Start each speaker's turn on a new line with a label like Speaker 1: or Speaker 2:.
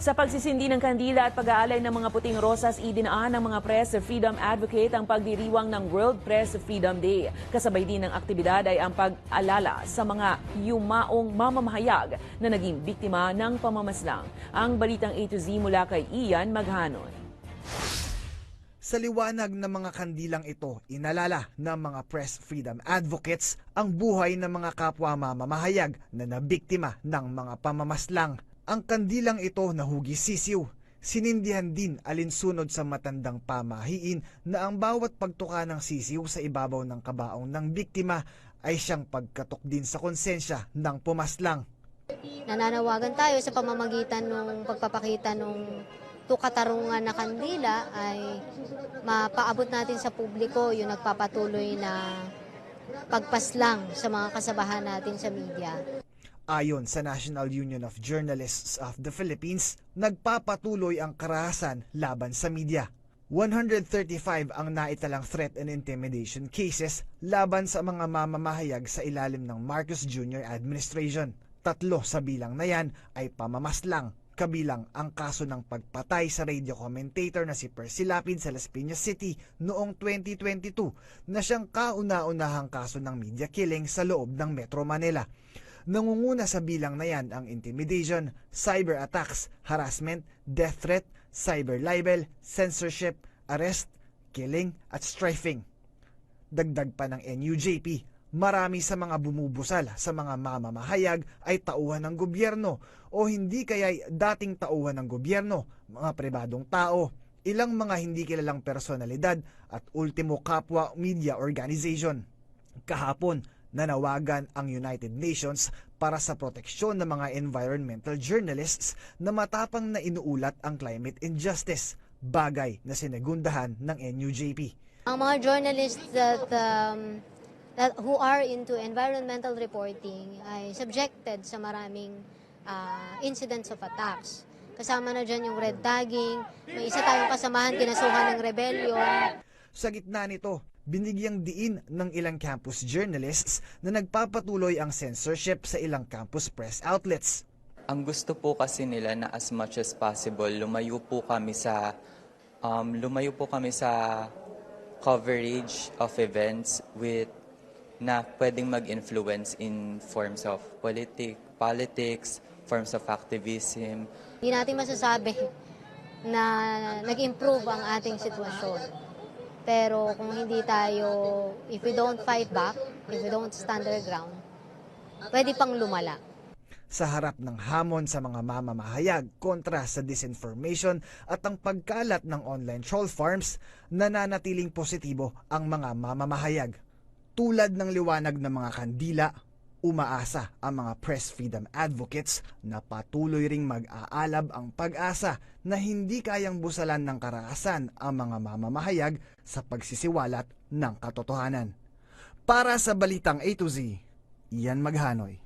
Speaker 1: Sa pagsisindi ng kandila at pag-aalay ng mga puting rosas, idinaan ng mga Press Freedom Advocate ang pagdiriwang ng World Press Freedom Day. Kasabay din ng aktibidad ay ang pag-alala sa mga yumaong mamamahayag na naging biktima ng pamamaslang. Ang balitang A to Z mula kay Ian Maghanon.
Speaker 2: Sa liwanag ng mga kandilang ito, inalala ng mga Press Freedom Advocates ang buhay ng mga kapwa mamamahayag na nabiktima ng mga pamamaslang. Ang kandilang ito na hugis sisiw. Sinindihan din alinsunod sa matandang pamahiin na ang bawat pagtuka ng sisiw sa ibabaw ng kabaong ng biktima ay siyang pagkatok din sa konsensya ng pumaslang.
Speaker 3: Nananawagan tayo sa pamamagitan ng pagpapakita ng tukatarungan na kandila ay mapaabot natin sa publiko yung nagpapatuloy na pagpaslang sa mga kasabahan natin sa media.
Speaker 2: Ayon sa National Union of Journalists of the Philippines, nagpapatuloy ang karahasan laban sa media. 135 ang naitalang threat and intimidation cases laban sa mga mamamahayag sa ilalim ng Marcos Jr. administration. 3 sa bilang na yan ay pamamaslang, kabilang ang kaso ng pagpatay sa radio commentator na si Percy Lapid sa Las Piñas City noong 2022 na siyang kauna-unahang kaso ng media killing sa loob ng Metro Manila. Nangunguna sa bilang na yan ang intimidation, cyber attacks, harassment, death threat, cyber libel, censorship, arrest, killing at strafing. Dagdag pa ng NUJP, marami sa mga bumubusal sa mga mamamahayag ay tauhan ng gobyerno o hindi kaya'y dating tauhan ng gobyerno, mga pribadong tao, ilang mga hindi kilalang personalidad at ultimo kapwa media organization. Kahapon, nanawagan ang United Nations para sa proteksyon ng mga environmental journalists na matapang na inuulat ang climate injustice, bagay na sinegundahan ng NUJP.
Speaker 3: Ang mga journalists who are into environmental reporting ay subjected sa maraming incidents of attacks. Kasama na dyan yung red tagging, may isa tayong kasamahan kinasuhan ng rebellion.
Speaker 2: Sa gitna nito, binigyang diin ng ilang campus journalists na nagpapatuloy ang censorship sa ilang campus press outlets.
Speaker 4: Ang gusto po kasi nila na as much as possible lumayo po kami sa coverage of events with na pwedeng mag-influence in forms of politics, forms of activism.
Speaker 3: Hindi natin masasabi na nag-improve ang ating sitwasyon. Pero kung hindi tayo, if we don't fight back, if we don't stand our ground, pwede pang lumala.
Speaker 2: Sa harap ng hamon sa mga mamamahayag kontra sa disinformation at ang pagkalat ng online troll farms, nananatiling positibo ang mga mamamahayag. Tulad ng liwanag ng mga kandila, umaasa ang mga press freedom advocates na patuloy ring mag-aalab ang pag-asa na hindi kayang busalan ng karahasan ang mga mamamahayag sa pagsisiwalat ng katotohanan. Para sa Balitang A to Z, Ian Maghanoy.